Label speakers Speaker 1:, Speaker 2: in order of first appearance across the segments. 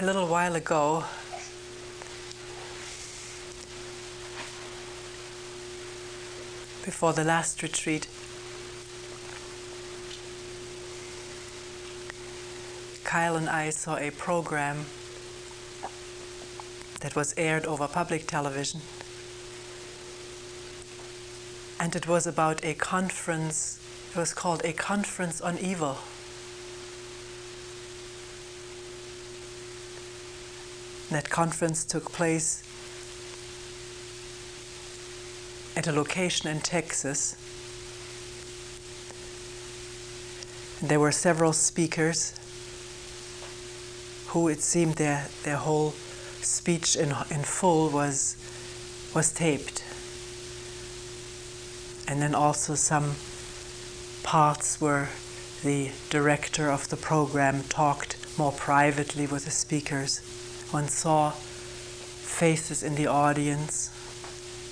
Speaker 1: A little while ago, before the last retreat, Kyle and I saw a program that was aired over public television, and it was about a conference. It was called A Conference on Evil. That conference took place at a location in Texas. And there were several speakers who, it seemed, their whole speech in full was taped. And then also some parts where the director of the program talked more privately with the speakers. One saw faces in the audience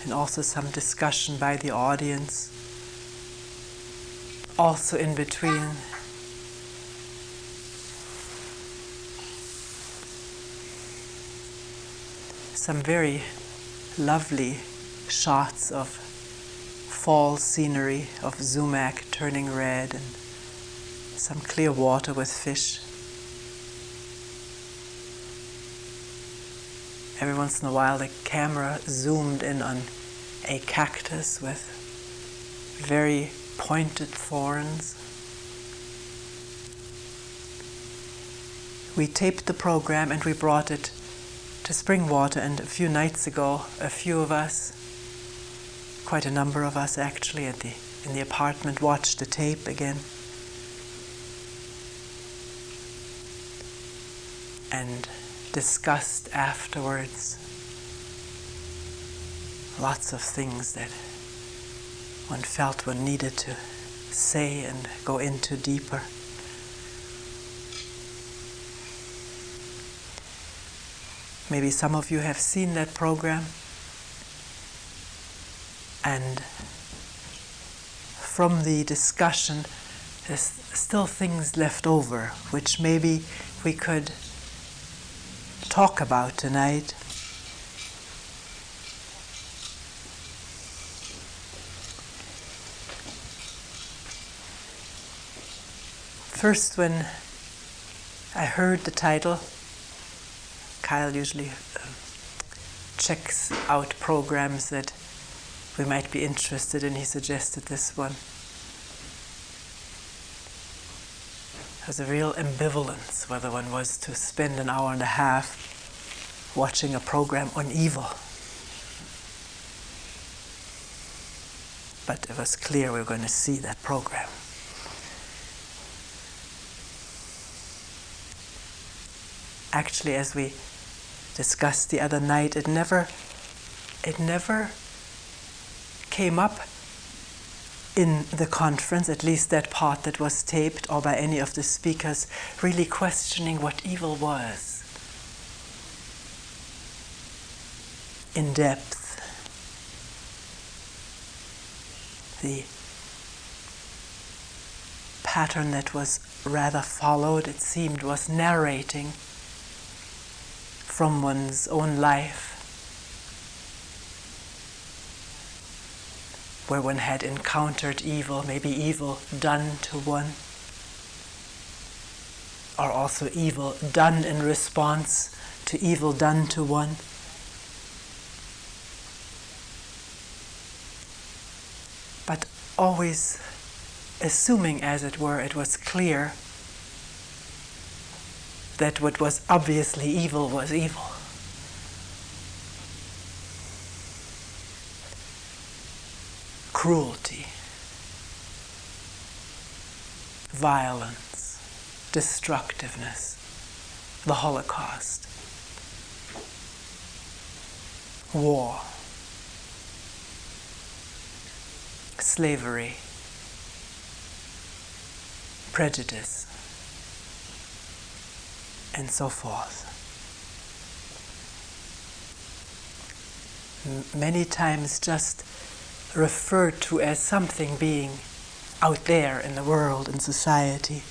Speaker 1: and also some discussion by the audience. Also in between, some very lovely shots of fall scenery, of sumac turning red, and some clear water with fish. Every once in a while the camera zoomed in on a cactus with very pointed thorns. We taped the program and we brought it to Springwater, and a few nights ago, a few of us, quite a number of us actually, in the apartment watched the tape again. And discussed afterwards lots of things that one felt one needed to say and go into deeper. Maybe some of you have seen that program, and from the discussion there's still things left over which maybe we could talk about tonight. First, when I heard the title, Kyle usually checks out programs that we might be interested in. He suggested this one. There was a real ambivalence whether one was to spend an hour and a half watching a program on evil. But it was clear we were going to see that program. Actually, as we discussed the other night, it never came up in the conference, at least that part that was taped, or by any of the speakers, really questioning what evil was in depth. The pattern that was rather followed, it seemed, was narrating from one's own life, where one had encountered evil, maybe evil done to one, or also evil done in response to evil done to one. But always assuming, as it were, it was clear that what was obviously evil was evil. Cruelty, violence, destructiveness, the Holocaust, war, slavery, prejudice, and so forth. Many times just referred to as something being out there in the world, in society.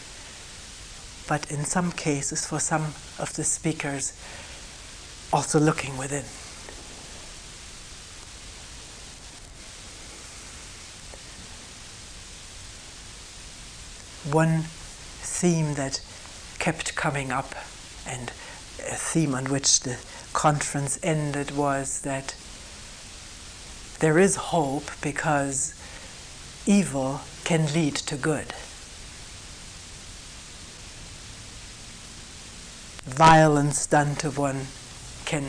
Speaker 1: but in some cases, for some of the speakers, also looking within. One theme that kept coming up, and a theme on which the conference ended, was that there is hope because evil can lead to good. Violence done to one can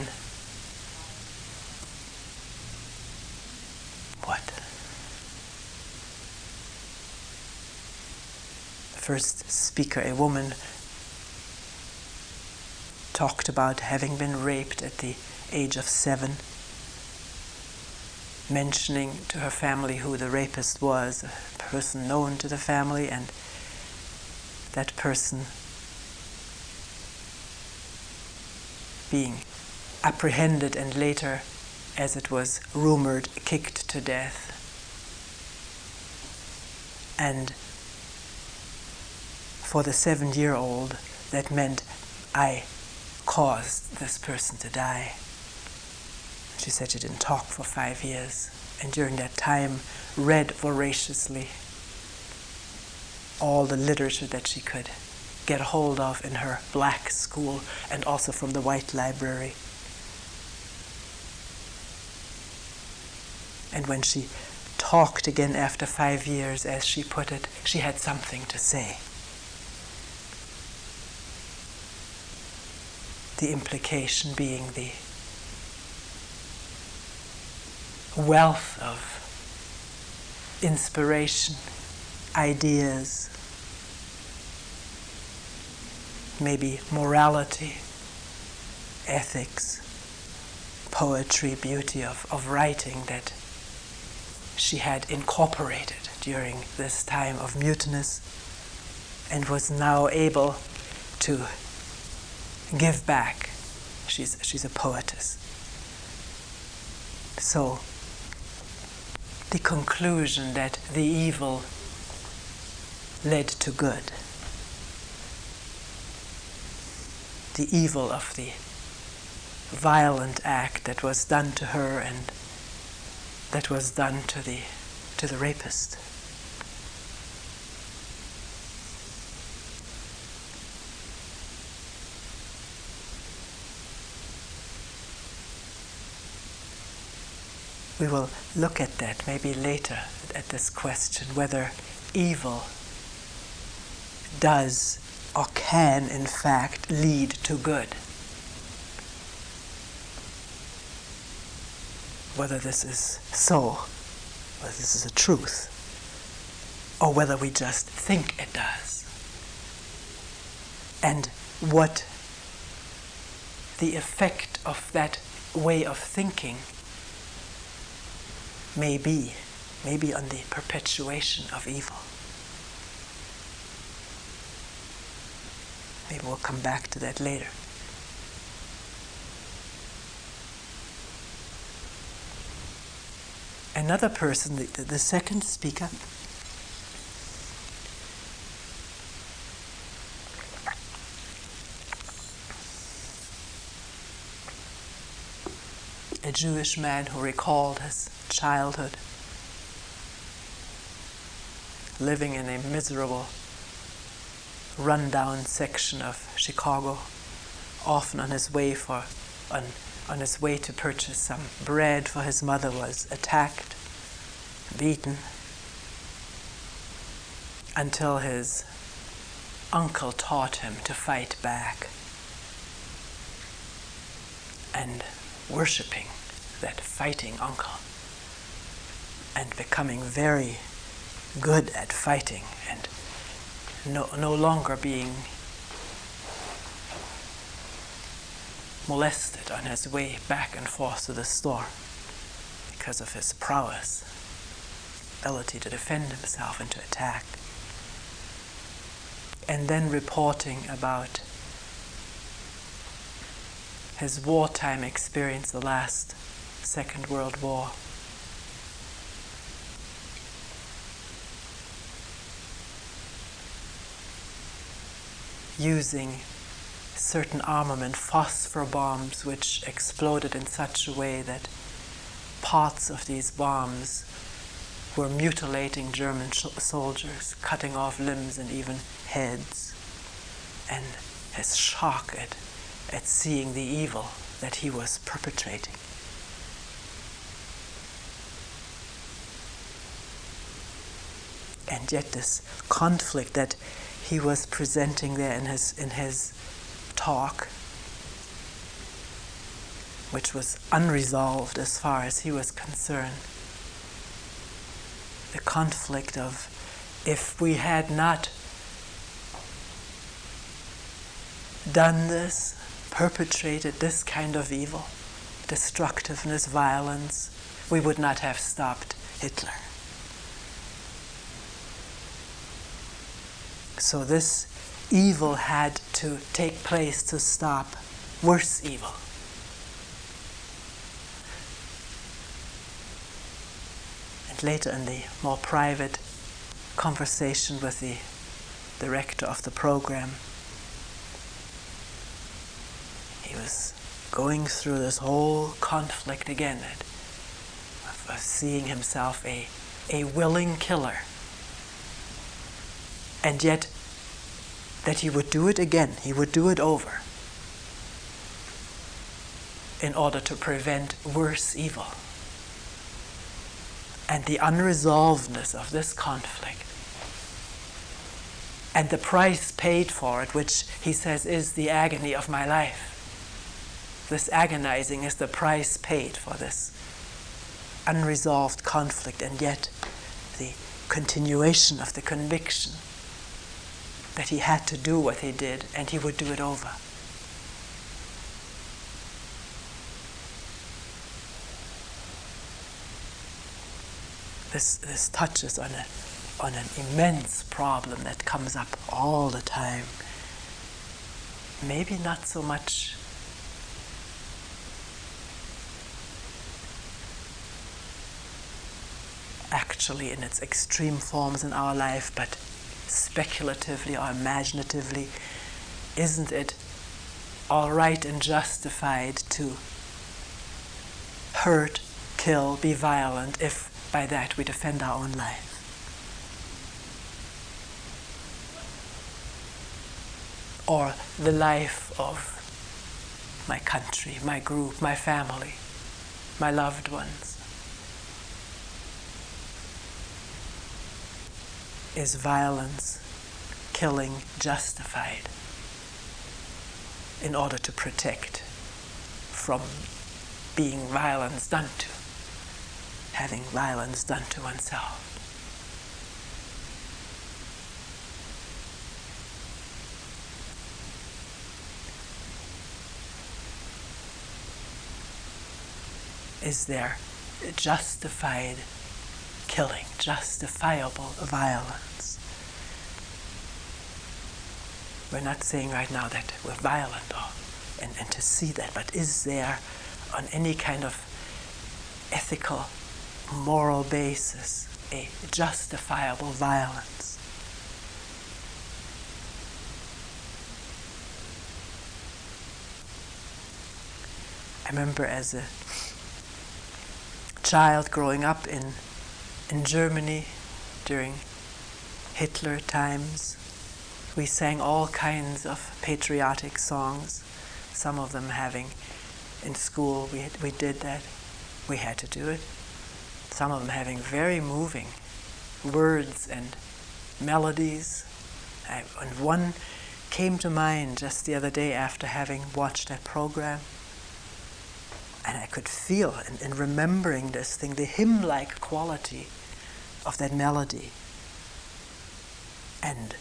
Speaker 1: first speaker, a woman, talked about having been raped at the age of 7, mentioning to her family who the rapist was, a person known to the family, and that person being apprehended and later, as it was rumored, kicked to death. And for the 7-year-old, that meant I caused this person to die. She said she didn't talk for 5 years, and during that time read voraciously all the literature that she could get a hold of in her black school and also from the white library. And when she talked again after 5 years, as she put it, she had something to say. The implication being the wealth of inspiration, ideas, maybe morality, ethics, poetry, beauty of writing that she had incorporated during this time of muteness and was now able to give back. She's a poetess. So the conclusion that the evil led to good, the evil of the violent act that was done to her and that was done to the rapist. We will look at that maybe later, at this question, whether evil does or can in fact lead to good. Whether this is so, whether this is a truth, or whether we just think it does. And what the effect of that way of thinking may be on the perpetuation of evil. Maybe we'll come back to that later. Another person, the second speaker, a Jewish man who recalled his childhood, living in a miserable, run-down section of Chicago, often on his way to purchase some bread for his mother, was attacked, beaten, until his uncle taught him to fight back, and worshipping that fighting uncle and becoming very good at fighting and no longer being molested on his way back and forth to the store because of his prowess, ability to defend himself and to attack. And then reporting about his wartime experience, the last Second World War. using certain armament, phosphor bombs, which exploded in such a way that parts of these bombs were mutilating German soldiers, cutting off limbs and even heads, and his shock at seeing the evil that he was perpetrating. And yet this conflict that he was presenting there in his talk, which was unresolved as far as he was concerned, the conflict of, if we had not done this, perpetrated this kind of evil, destructiveness, violence, we would not have stopped Hitler. So this evil had to take place to stop worse evil. And later in the more private conversation with the director of the program, he was going through this whole conflict again of seeing himself a willing killer. And yet, that he would do it again, he would do it over, in order to prevent worse evil. And the unresolvedness of this conflict, and the price paid for it, which he says is the agony of my life. This agonizing is the price paid for this unresolved conflict, and yet the continuation of the conviction that he had to do what he did, and he would do it over. This touches on an immense problem that comes up all the time. Maybe not so much actually in its extreme forms in our life, but speculatively or imaginatively, isn't it all right and justified to hurt, kill, be violent, if by that we defend our own life? Or the life of my country, my group, my family, my loved ones? Is violence, killing, justified in order to protect from being violence done to, having violence done to oneself? Is there justified killing, justifiable violence? We're not saying right now that we're violent, and to see that, but is there, on any kind of ethical, moral basis, a justifiable violence? I remember as a child growing up in Germany during Hitler times, we sang all kinds of patriotic songs, some of them having, in school we did that, we had to do it, some of them having very moving words and melodies. And one came to mind just the other day after having watched that program, and I could feel, in remembering this thing, the hymn-like quality of that melody and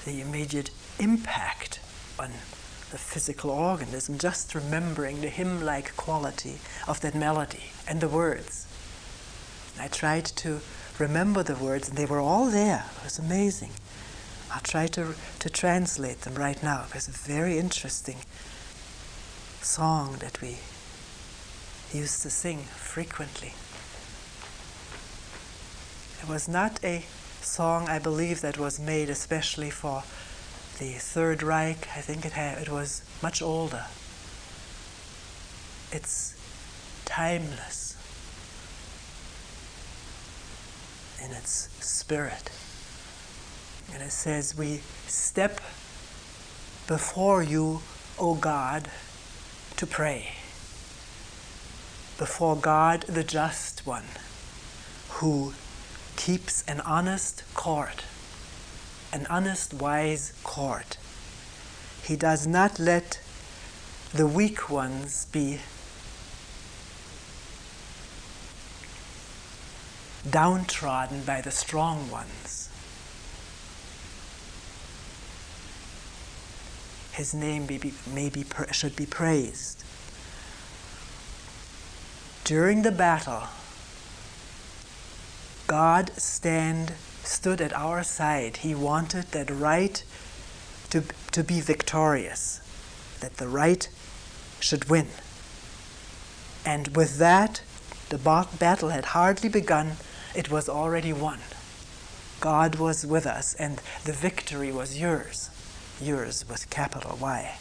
Speaker 1: the immediate impact on the physical organism, just remembering the hymn-like quality of that melody and the words. I tried to remember the words, and they were all there. It was amazing. I'll try to translate them right now. It was a very interesting song that we used to sing frequently. It was not a song, I believe, that was made especially for The Third Reich, I think it was much older. It's timeless in its spirit. And it says, we step before you, O God, to pray. Before God, the Just One, who keeps an honest court, an honest, wise court. He does not let the weak ones be downtrodden by the strong ones. His name should be praised. During the battle, God stood at our side. He wanted that right to be victorious, that the right should win. And with that, the battle had hardly begun. It was already won. God was with us, and the victory was yours. Yours with capital Y.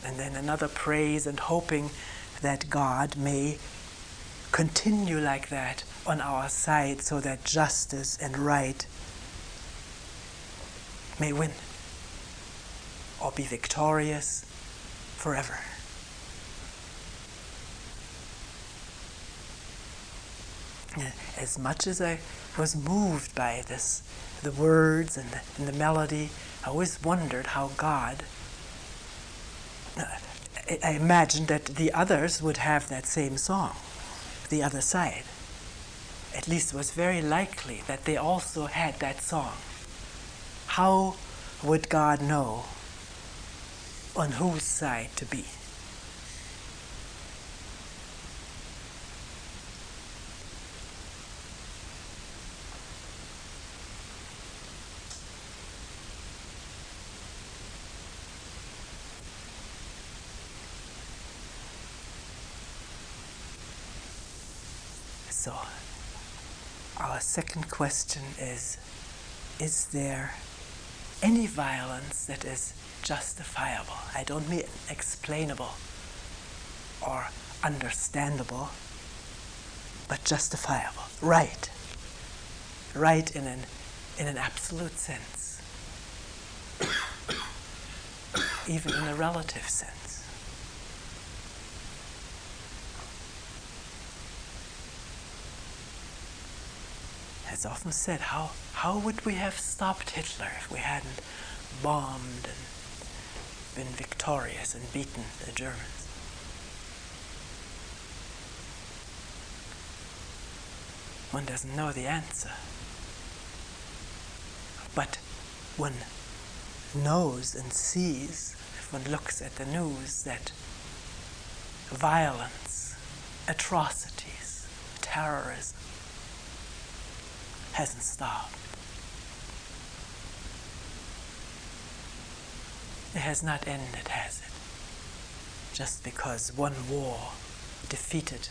Speaker 1: And then another praise and hoping that God may continue like that on our side so that justice and right may win or be victorious forever. As much as I was moved by this, the words and the melody, I always wondered how God, I imagined that the others would have that same song, the other side. At least it was very likely that they also had that song. How would God know on whose side to be? So, our second question is there any violence that is justifiable? I don't mean explainable or understandable, but justifiable, right. Right in an absolute sense, even in a relative sense. It's often said, how would we have stopped Hitler if we hadn't bombed and been victorious and beaten the Germans? One doesn't know the answer. But one knows and sees, if one looks at the news, that violence, atrocities, terrorism hasn't stopped. It has not ended, has it? Just because one war defeated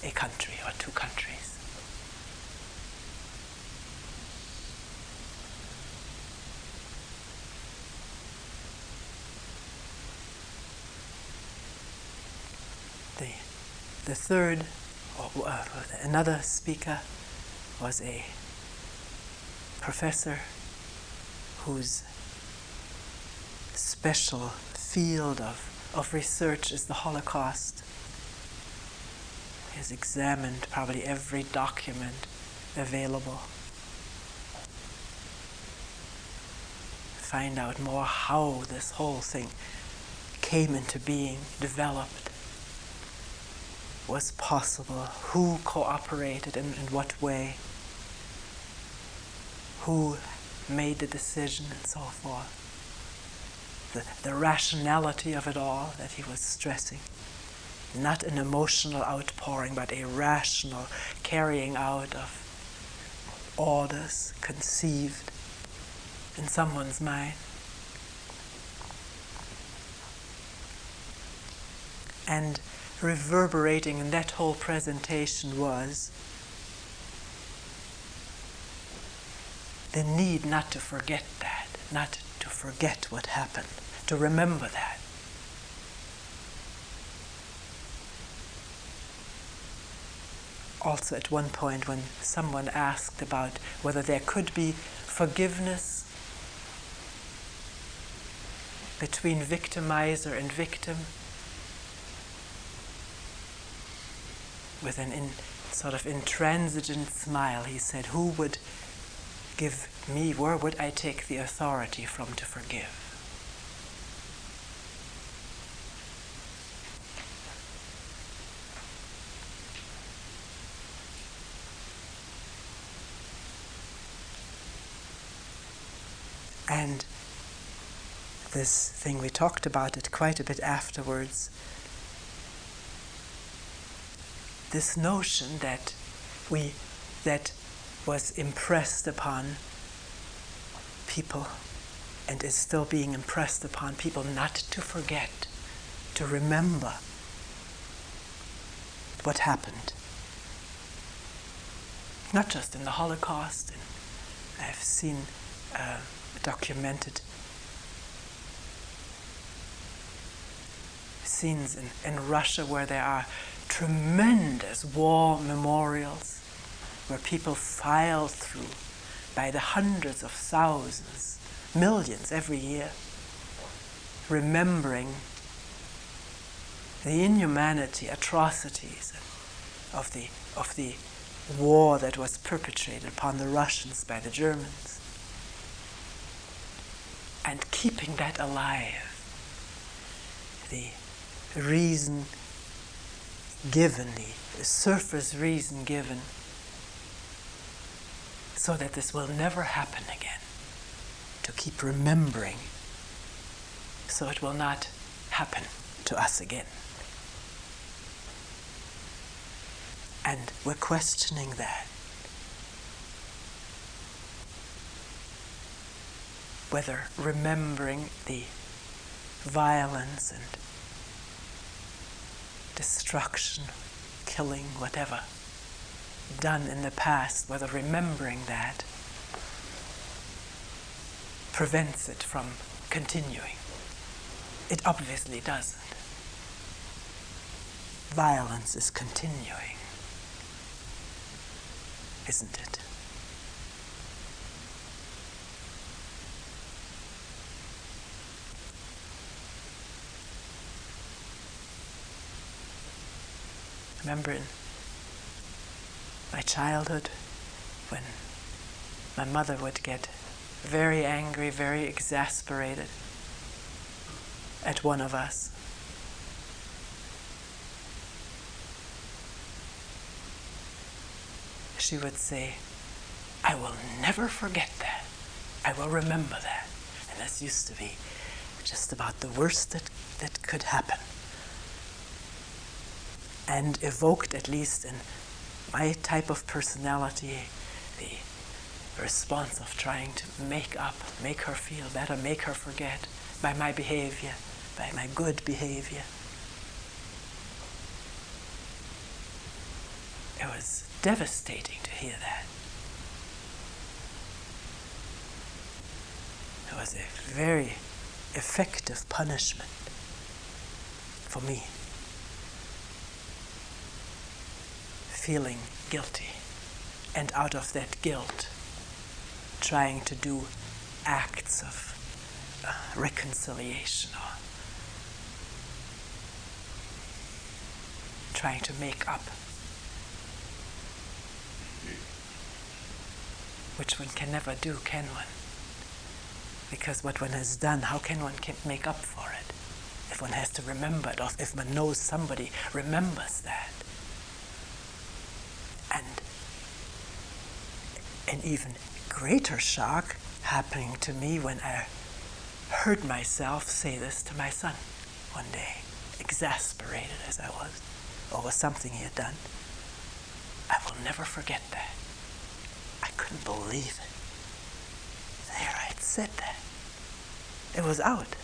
Speaker 1: a country or two countries. The third, another speaker was a professor whose special field of research is the Holocaust. He has examined probably every document available. Find out more how this whole thing came into being, developed, was possible, who cooperated and in what way, who made the decision and so forth. The rationality of it all that he was stressing. Not an emotional outpouring, but a rational carrying out of orders conceived in someone's mind. And reverberating in that whole presentation was the need not to forget that, not to forget what happened, to remember that. Also, at one point when someone asked about whether there could be forgiveness between victimizer and victim, with an sort of intransigent smile, he said, "Who would give me, where would I take the authority from to forgive?" And this thing, we talked about it quite a bit afterwards, this notion that was impressed upon people and is still being impressed upon people, not to forget, to remember what happened. Not just in the Holocaust, and I've seen documented scenes in Russia where there are tremendous war memorials where people file through by the hundreds of thousands, millions every year, remembering the inhumanity, atrocities of the war that was perpetrated upon the Russians by the Germans, and keeping that alive. The reason given, the surface reason given, so that this will never happen again, to keep remembering, so it will not happen to us again. And we're questioning that. Whether remembering the violence and destruction, killing, whatever, done in the past, whether remembering that prevents it from continuing. It obviously doesn't. Violence is continuing, isn't it? I remember in my childhood when my mother would get very angry, very exasperated at one of us. She would say, "I will never forget that. I will remember that." And this used to be just about the worst that could happen. And evoked, at least in my type of personality, the response of trying to make her feel better, make her forget by my behavior, by my good behavior. It was devastating to hear that. It was a very effective punishment for me. Feeling guilty, and out of that guilt, trying to do acts of reconciliation, or trying to make up, which one can never do, can one? Because what one has done, how can one make up for it if one has to remember it, or if one knows somebody remembers that? And an even greater shock happening to me when I heard myself say this to my son one day, exasperated as I was over something he had done. I will never forget that. I couldn't believe it. There, I had said that. It was out.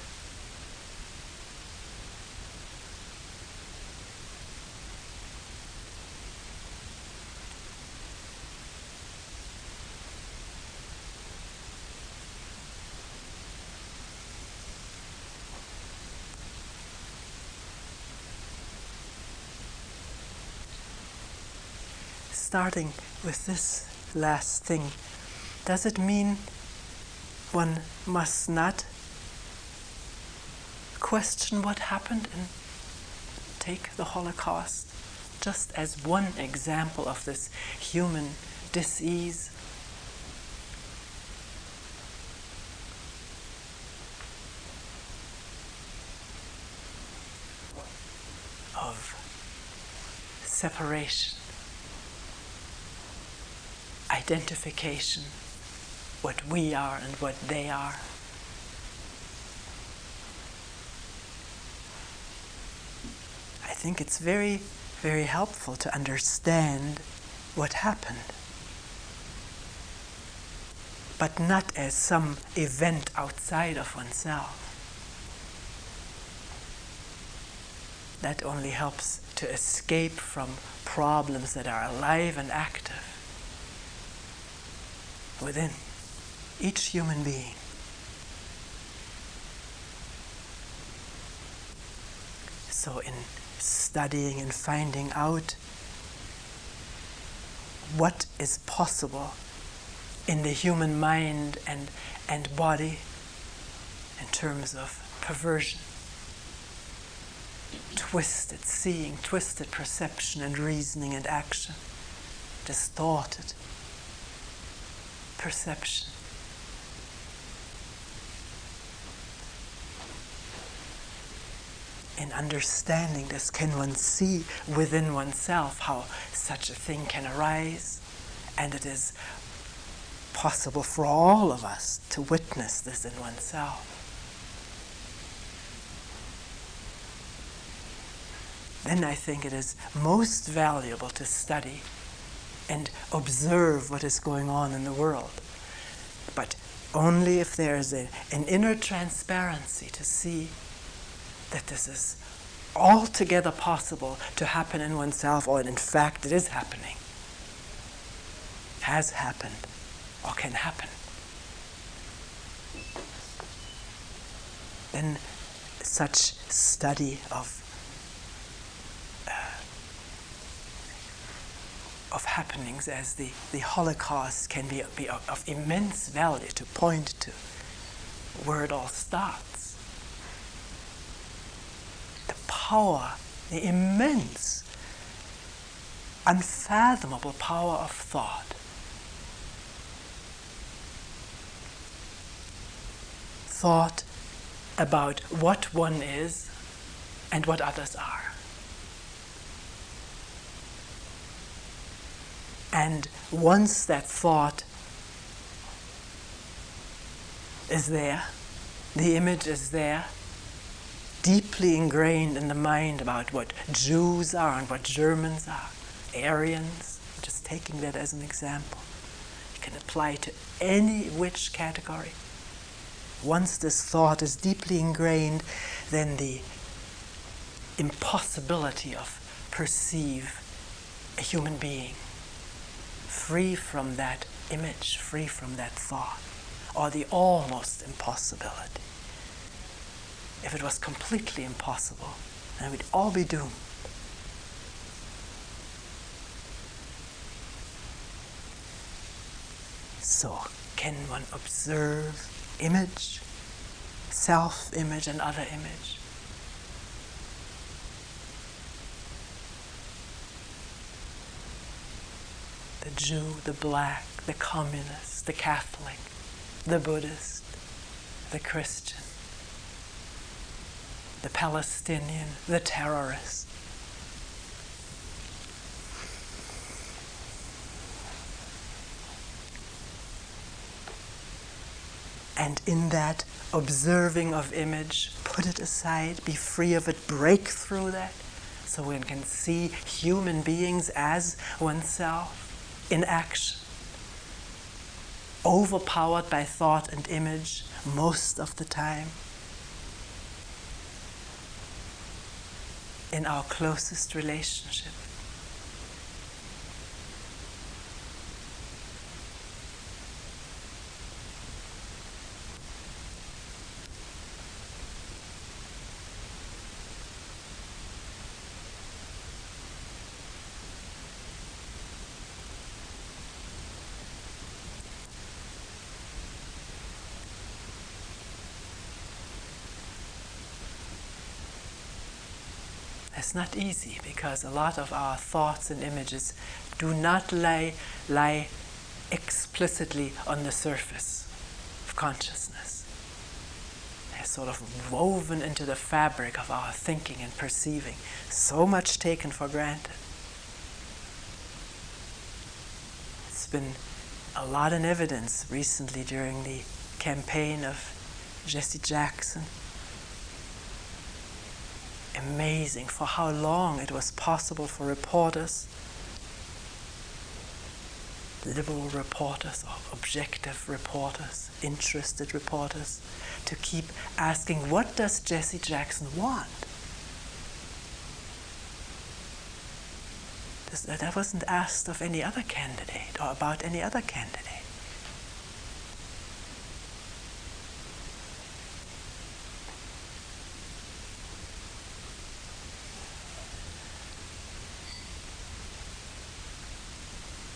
Speaker 1: starting with this last thing, does it mean one must not question what happened and take the Holocaust just as one example of this human dis-ease? Of separation, identification, what we are and what they are. I think it's very, very helpful to understand what happened, but not as some event outside of oneself. That only helps to escape from problems that are alive and active within each human being. So in studying and finding out what is possible in the human mind and body in terms of perversion, twisted seeing, twisted perception and reasoning and action, distorted perception. In understanding this, can one see within oneself how such a thing can arise? And it is possible for all of us to witness this in oneself. Then I think it is most valuable to study and observe what is going on in the world. But only if there is an inner transparency to see that this is altogether possible to happen in oneself, or in fact it is happening, has happened, or can happen. Then such study of happenings as the Holocaust can be of immense value to point to where it all starts. The power, the immense, unfathomable power of thought. Thought about what one is and what others are. And once that thought is there, the image is there, deeply ingrained in the mind about what Jews are and what Germans are, Aryans, just taking that as an example. You can apply to any which category. Once this thought is deeply ingrained, then the impossibility of perceive a human being free from that image, free from that thought, or the almost impossibility. If it was completely impossible, then we'd all be doomed. So, can one observe image, self-image and other image? The Jew, the black, the communist, the Catholic, the Buddhist, the Christian, the Palestinian, the terrorist. And in that observing of image, put it aside, be free of it, break through that, so one can see human beings as oneself in action, overpowered by thought and image most of the time, in our closest relationship. It's not easy because a lot of our thoughts and images do not lie explicitly on the surface of consciousness. They're sort of woven into the fabric of our thinking and perceiving, so much taken for granted. It's been a lot of evidence recently during the campaign of Jesse Jackson. Amazing for how long it was possible for reporters, liberal reporters or objective reporters, interested reporters, to keep asking, what does Jesse Jackson want? That wasn't asked of any other candidate or about any other candidate.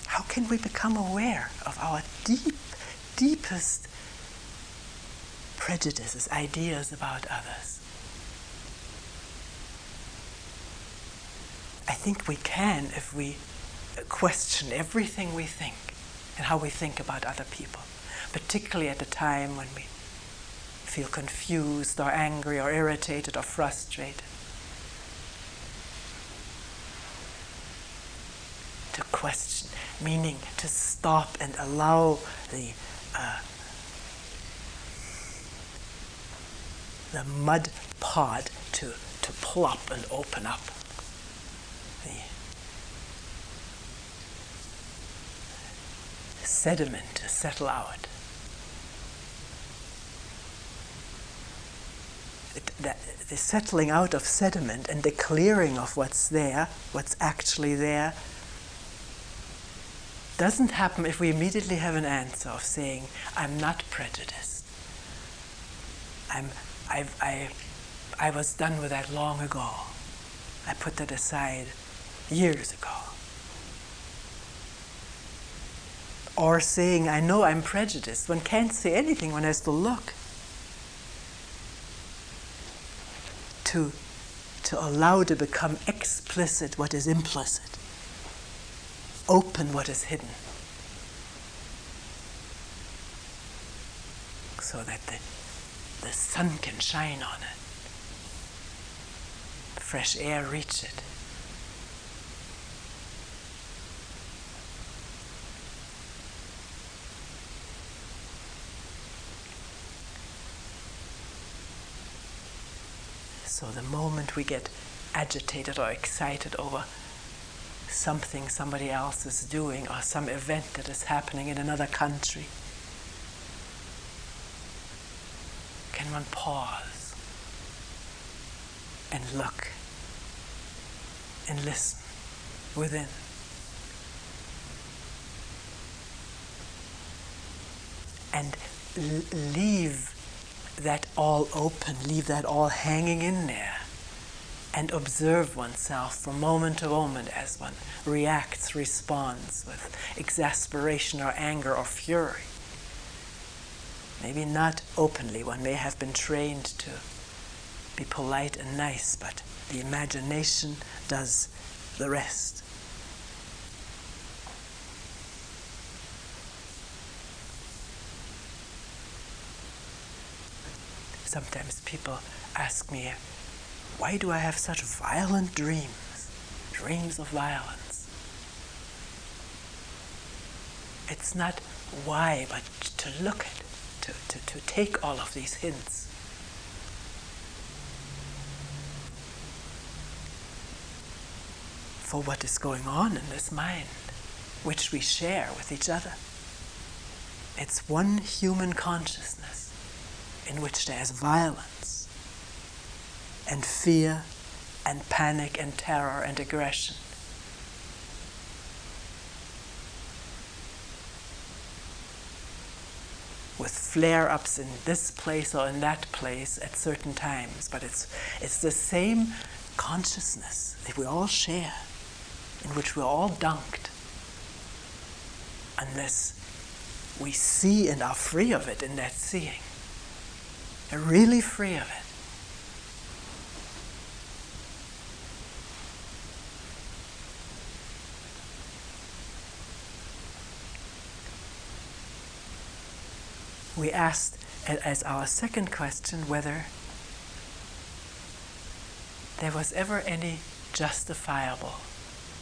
Speaker 1: How can we become aware of our deepest prejudices, ideas about others? I think we can if we question everything we think and how we think about other people, particularly at a time when we feel confused or angry or irritated or frustrated. To question, meaning to stop and allow the mud pod to plop and open up. The sediment to settle out. The settling out of sediment and the clearing of what's there, what's actually there, doesn't happen if we immediately have an answer of saying, I'm not prejudiced. I was done with that long ago. I put that aside years ago. Or saying, I know I'm prejudiced. One can't say anything, one has to look. To allow to become explicit what is implicit. Open what is hidden. So that the sun can shine on it. Fresh air reach it. So the moment we get agitated or excited over something somebody else is doing or some event that is happening in another country, can one pause and look and listen within? And leave that all open, leave that all hanging in there, and observe oneself from moment to moment as one reacts, responds with exasperation or anger or fury. Maybe not openly, one may have been trained to be polite and nice, but the imagination does the rest. Sometimes people ask me, why do I have such violent dreams? Dreams of violence. It's not why, but to look at, to take all of these hints. For what is going on in this mind, which we share with each other. It's one human consciousness in which there is violence and fear and panic and terror and aggression. With flare-ups in this place or in that place at certain times, but it's the same consciousness that we all share, in which we're all dunked, unless we see and are free of it in that seeing. Are really free of it. we asked as our second question whether there was ever any justifiable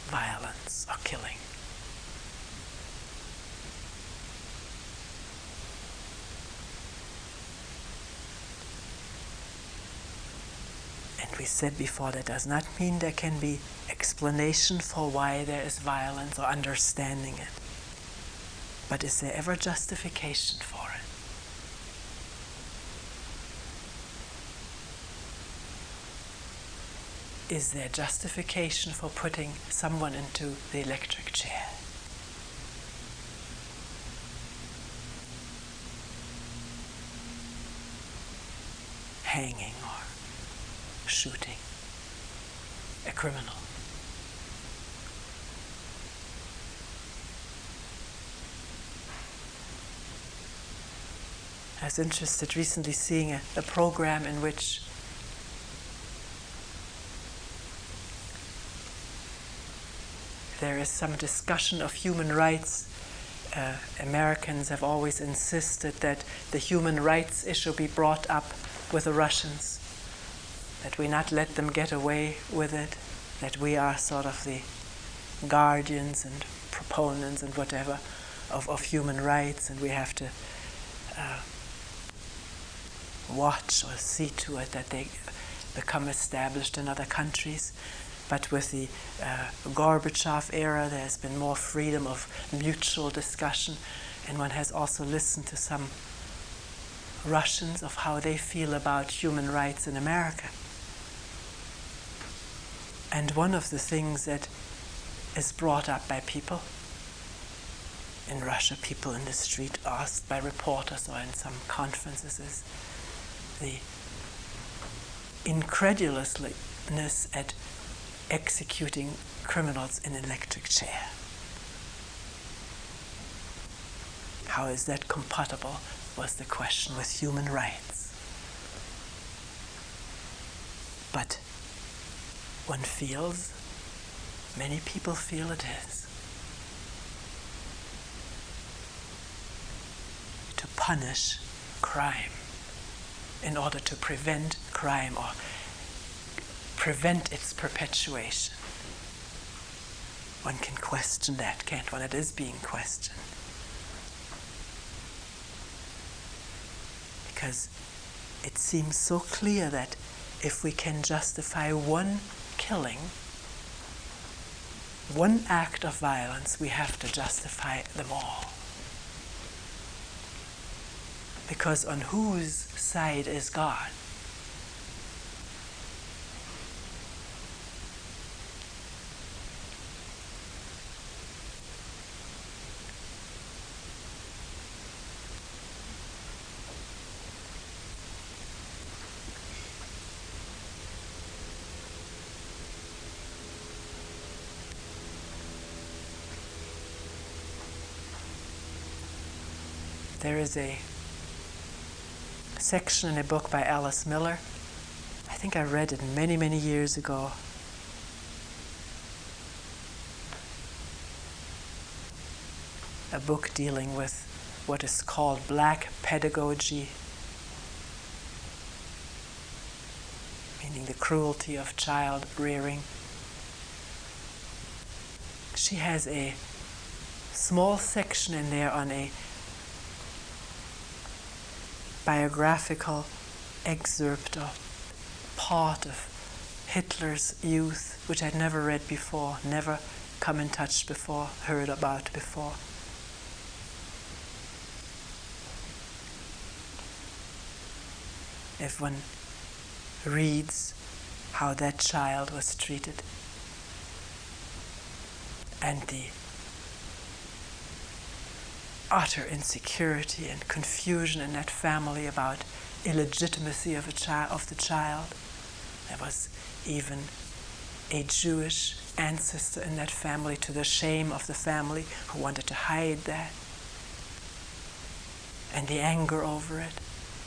Speaker 1: violence or killing. And we said before, that does not mean there can be explanation for why there is violence or understanding it. But is there ever justification for it? Is there justification for putting someone into the electric chair? Hanging or shooting a criminal? I was interested recently seeing a program in which there is some discussion of human rights. Americans have always insisted that the human rights issue be brought up with the Russians, that we not let them get away with it, that we are sort of the guardians and proponents and whatever of human rights, and we have to watch or see to it that they become established in other countries. But with the Gorbachev era, there's been more freedom of mutual discussion, and one has also listened to some Russians of how they feel about human rights in America. And one of the things that is brought up by people in Russia, people in the street asked by reporters or in some conferences, is the incredulousness at executing criminals in an electric chair. How is that compatible, was the question, with human rights? But one feels, many people feel it is. To punish crime in order to prevent crime or prevent its perpetuation. One can question that, can't one? It is being questioned. Because it seems so clear that if we can justify one killing, one act of violence, we have to justify them all. Because on whose side is God? There is a section in a book by Alice Miller. I think I read it many, many years ago. A book dealing with what is called black pedagogy, meaning the cruelty of child rearing. She has a small section in there on a biographical excerpt or part of Hitler's youth, which I'd never read before, never come in touch before, heard about before. If one reads how that child was treated and the utter insecurity and confusion in that family about illegitimacy of the child. There was even a Jewish ancestor in that family, to the shame of the family, who wanted to hide that. And the anger over it,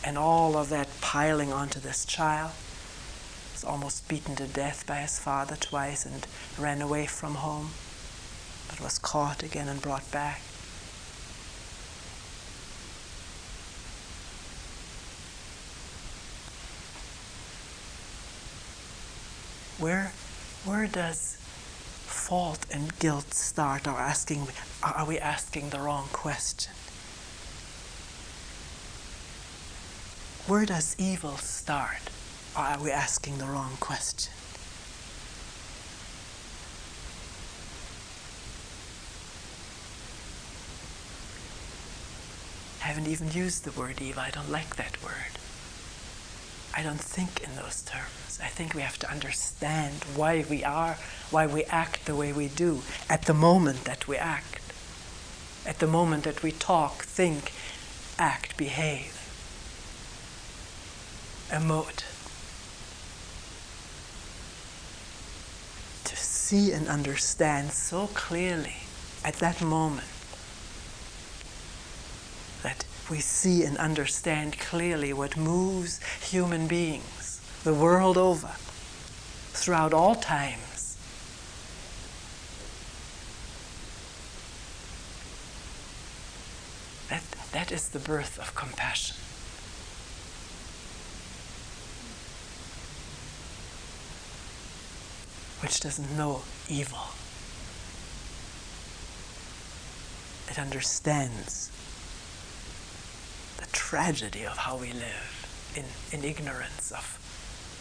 Speaker 1: and all of that piling onto this child. He was almost beaten to death by his father twice and ran away from home, but was caught again and brought back. Where does fault and guilt start? Or are we asking the wrong question? Where does evil start? Or are we asking the wrong question? I haven't even used the word evil. I don't like that word. I don't think in those terms. I think we have to understand why we act the way we do at the moment that we act. At the moment that we talk, think, act, behave, emote. To see and understand so clearly at that moment that we see and understand clearly what moves human beings the world over, throughout all times. That is the birth of compassion. Which doesn't know evil. It understands the tragedy of how we live in ignorance of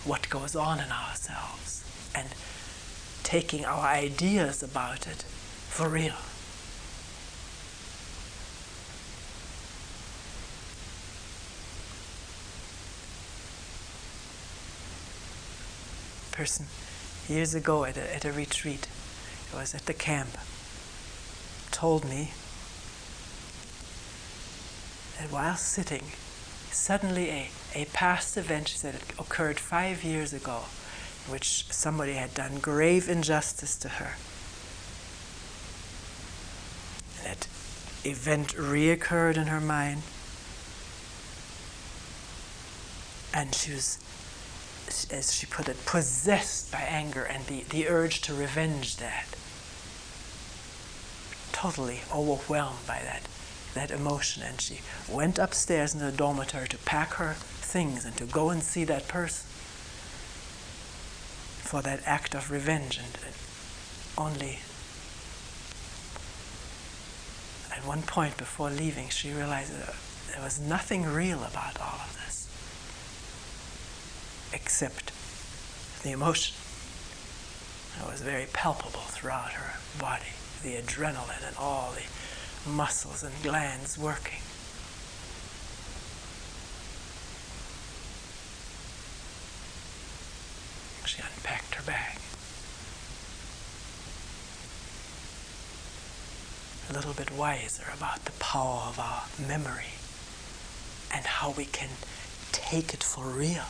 Speaker 1: what goes on in ourselves and taking our ideas about it for real. Person years ago at a retreat, I was at the camp, told me that while sitting, suddenly a past event, she said, it occurred 5 years ago, in which somebody had done grave injustice to her. And that event reoccurred in her mind, and she was, as she put it, possessed by anger and the urge to revenge that. Totally overwhelmed by that emotion, and she went upstairs in the dormitory to pack her things and to go and see that person for that act of revenge. And only at one point before leaving, she realized that there was nothing real about all of this except the emotion that was very palpable throughout her body, the adrenaline and all the muscles and glands working. She unpacked her bag. A little bit wiser about the power of our memory and how we can take it for real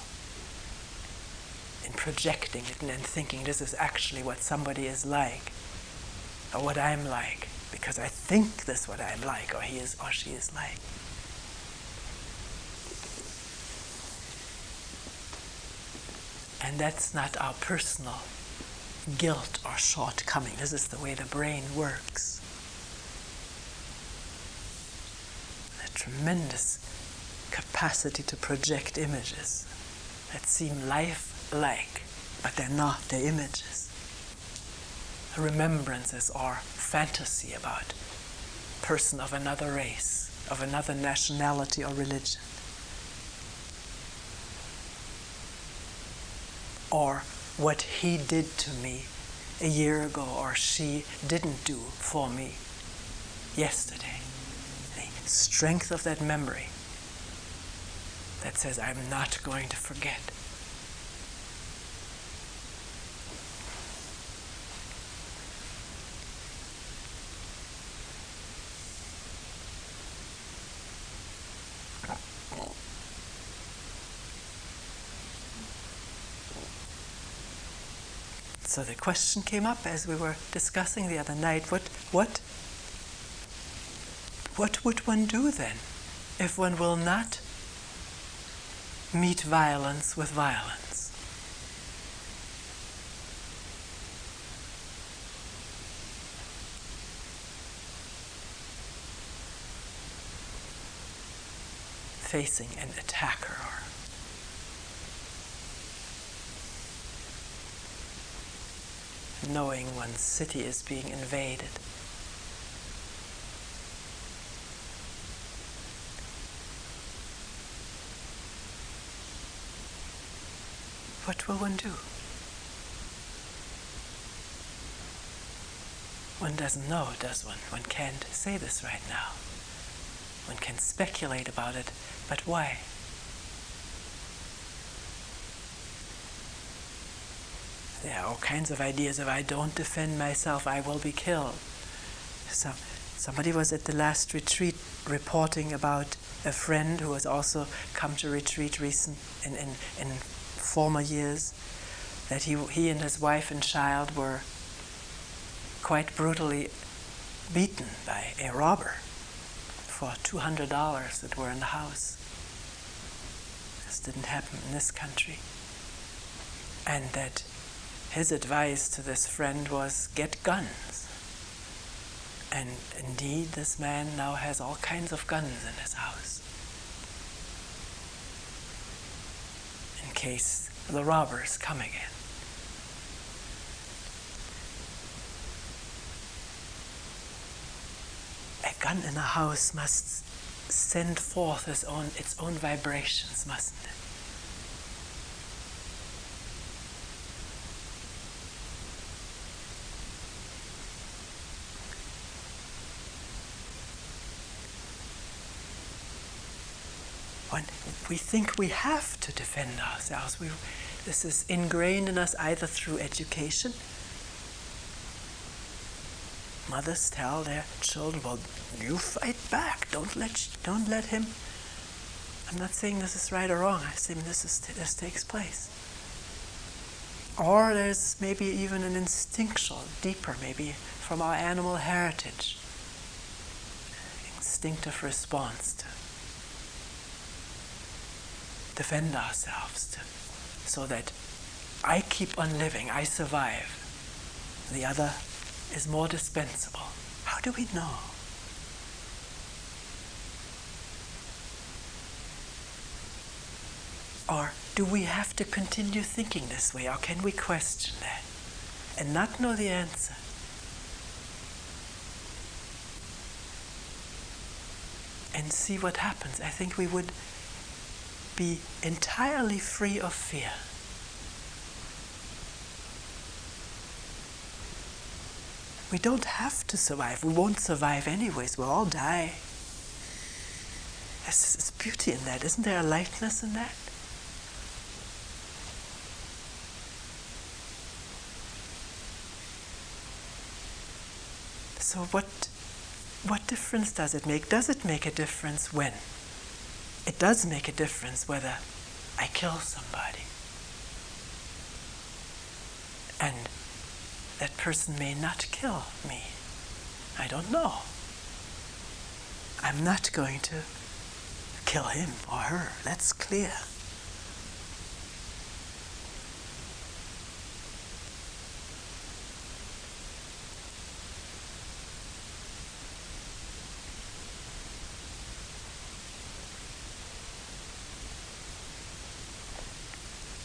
Speaker 1: in projecting it and then thinking this is actually what somebody is like or what I'm like, because I think this is what I'm like, or he is or she is like. And that's not our personal guilt or shortcoming. This is the way the brain works. A tremendous capacity to project images that seem lifelike, but they're not. They're images. Remembrances or fantasy about a person of another race, of another nationality or religion. Or what he did to me a year ago or she didn't do for me yesterday. The strength of that memory that says, I'm not going to forget. So the question came up as we were discussing the other night, what would one do then if one will not meet violence with violence? Facing an attacker or knowing one's city is being invaded. What will one do? One doesn't know, does one? One can't say this right now. One can speculate about it, but why? There are all kinds of ideas. If I don't defend myself, I will be killed. So, somebody was at the last retreat reporting about a friend who has also come to retreat in former years, that he and his wife and child were quite brutally beaten by a robber for $200 that were in the house. This didn't happen in this country. And that his advice to this friend was, get guns. And indeed, this man now has all kinds of guns in his house, in case the robbers come again. A gun in a house must send forth its own vibrations, mustn't it? When we think we have to defend ourselves, this is ingrained in us either through education. Mothers tell their children, well, you fight back. Don't let him. I'm not saying this is right or wrong. I'm saying this takes place. Or there's maybe even an instinctual, deeper, maybe from our animal heritage, instinctive response to defend ourselves, so that I keep on living, I survive. The other is more dispensable. How do we know? Or do we have to continue thinking this way, or can we question that and not know the answer? And see what happens. I think we would be entirely free of fear. We don't have to survive. We won't survive anyways. We'll all die. There's beauty in that. Isn't there a lightness in that? So what difference does it make? Does it make a difference when? It does make a difference whether I kill somebody. And that person may not kill me. I don't know. I'm not going to kill him or her. That's clear.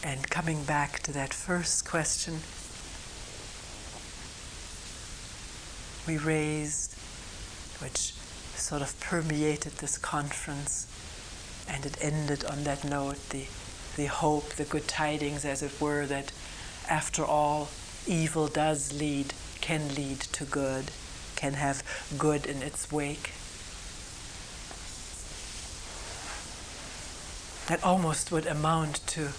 Speaker 1: And coming back to that first question we raised, which sort of permeated this conference, and it ended on that note, the hope, the good tidings, as it were, that after all, evil can lead to good, can have good in its wake. That almost would amount to,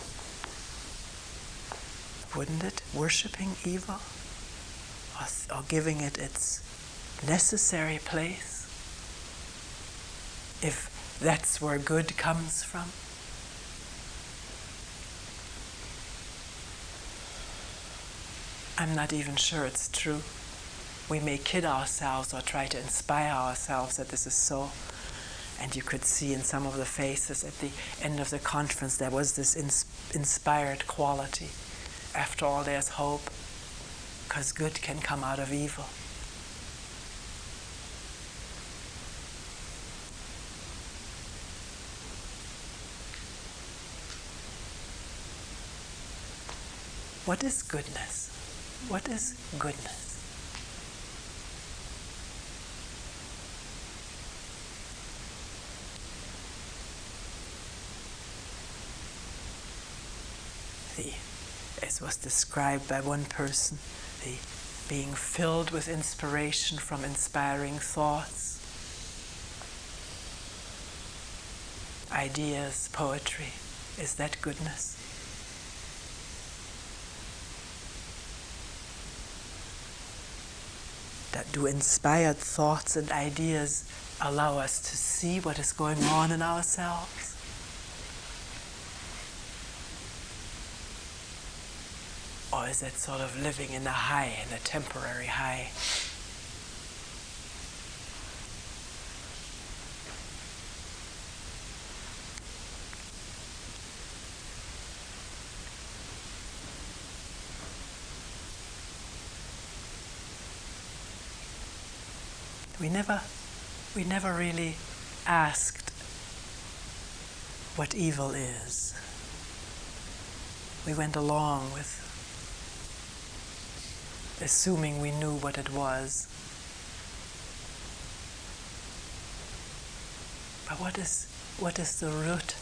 Speaker 1: wouldn't it, worshipping evil? Or giving it its necessary place, if that's where good comes from? I'm not even sure it's true. We may kid ourselves or try to inspire ourselves that this is so. And you could see in some of the faces at the end of the conference there was this inspired quality. After all, there's hope, because good can come out of evil. What is goodness? What is goodness? As was described by one person, the being filled with inspiration from inspiring thoughts, ideas, poetry. Is that goodness? Do inspired thoughts and ideas allow us to see what is going on in ourselves? Or is it sort of living in a high, in a temporary high? We never really asked what evil is. We went along with assuming we knew what it was. But what is the root?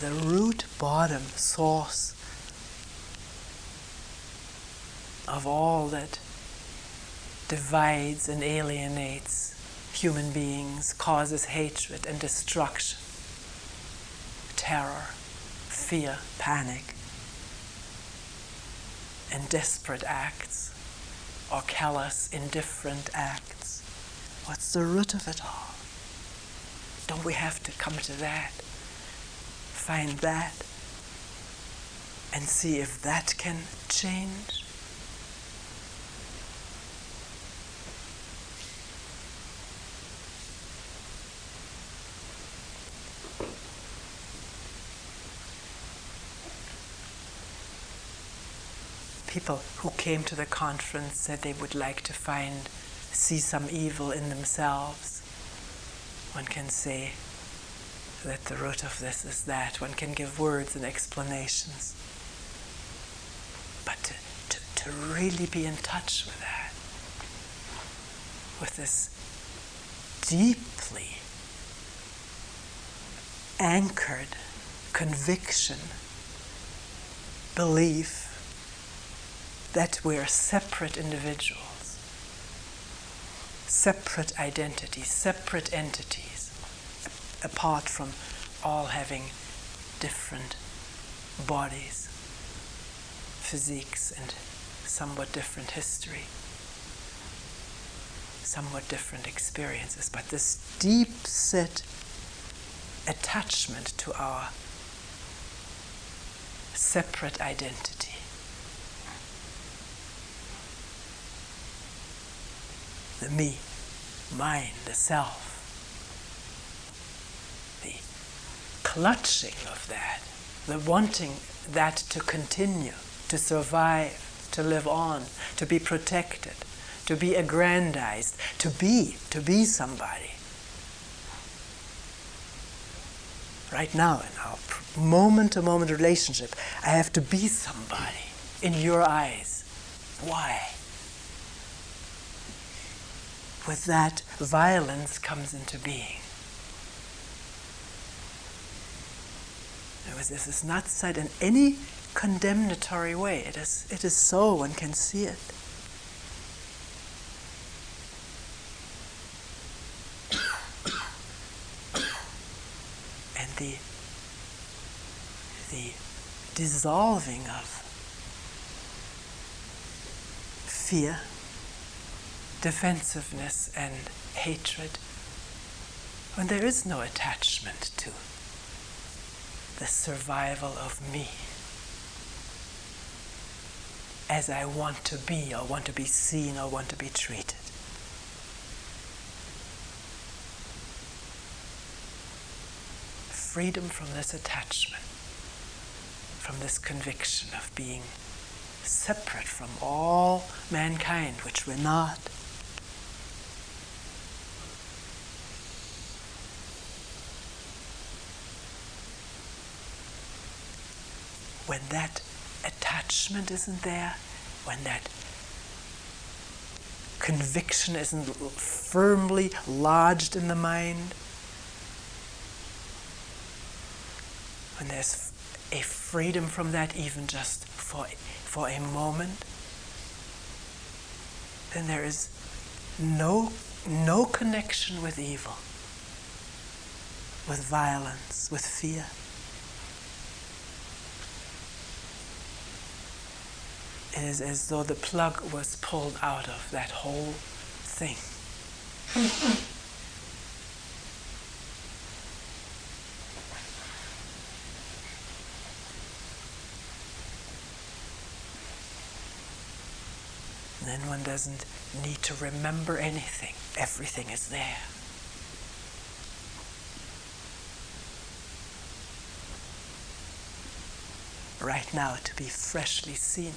Speaker 1: The root bottom source of all that divides and alienates human beings, causes hatred and destruction, terror, fear, panic, and desperate acts, or callous, indifferent acts. What's the root of it all? Don't we have to come to that, find that, and see if that can change? People who came to the conference said they would like to see some evil in themselves. One can say that the root of this is that. One can give words and explanations. But to really be in touch with that, with this deeply anchored conviction, belief, that we're separate individuals, separate identities, separate entities, apart from all having different bodies, physiques, and somewhat different history, somewhat different experiences. But this deep-set attachment to our separate identity, the me, mine, the self, the clutching of that, the wanting that to continue, to survive, to live on, to be protected, to be aggrandized, to be somebody. Right now, in our moment-to-moment relationship, I have to be somebody in your eyes. Why? With that, violence comes into being. This is not said in any condemnatory way. It is so, one can see it. And the dissolving of fear, defensiveness and hatred, when there is no attachment to the survival of me as I want to be, or want to be seen, or want to be treated. Freedom from this attachment, from this conviction of being separate from all mankind, which we're not. When that attachment isn't there, when that conviction isn't firmly lodged in the mind, when there's a freedom from that even just for a moment, then there is no connection with evil, with violence, with fear. It is as though the plug was pulled out of that whole thing. Then one doesn't need to remember anything. Everything is there. Right now, to be freshly seen.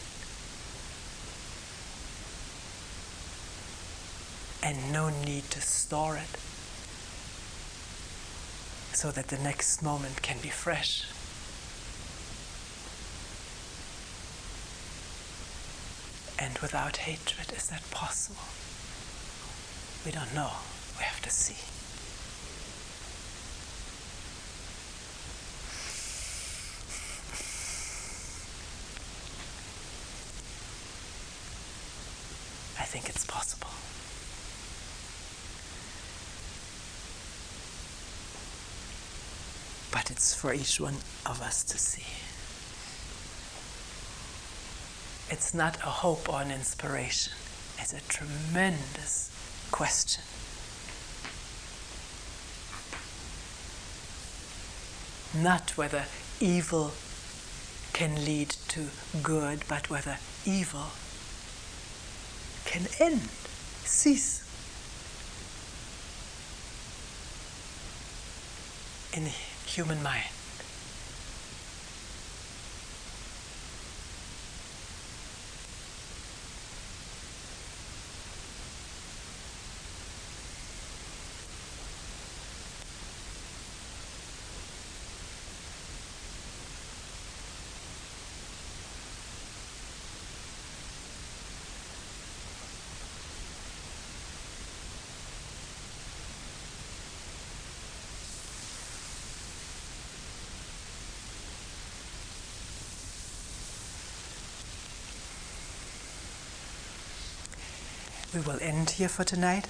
Speaker 1: And no need to store it, so that the next moment can be fresh. And without hatred, is that possible? We don't know. We have to see. I think it's possible. But it's for each one of us to see. It's not a hope or an inspiration. It's a tremendous question. Not whether evil can lead to good, but whether evil can end, cease in the human mind. We will end here for tonight.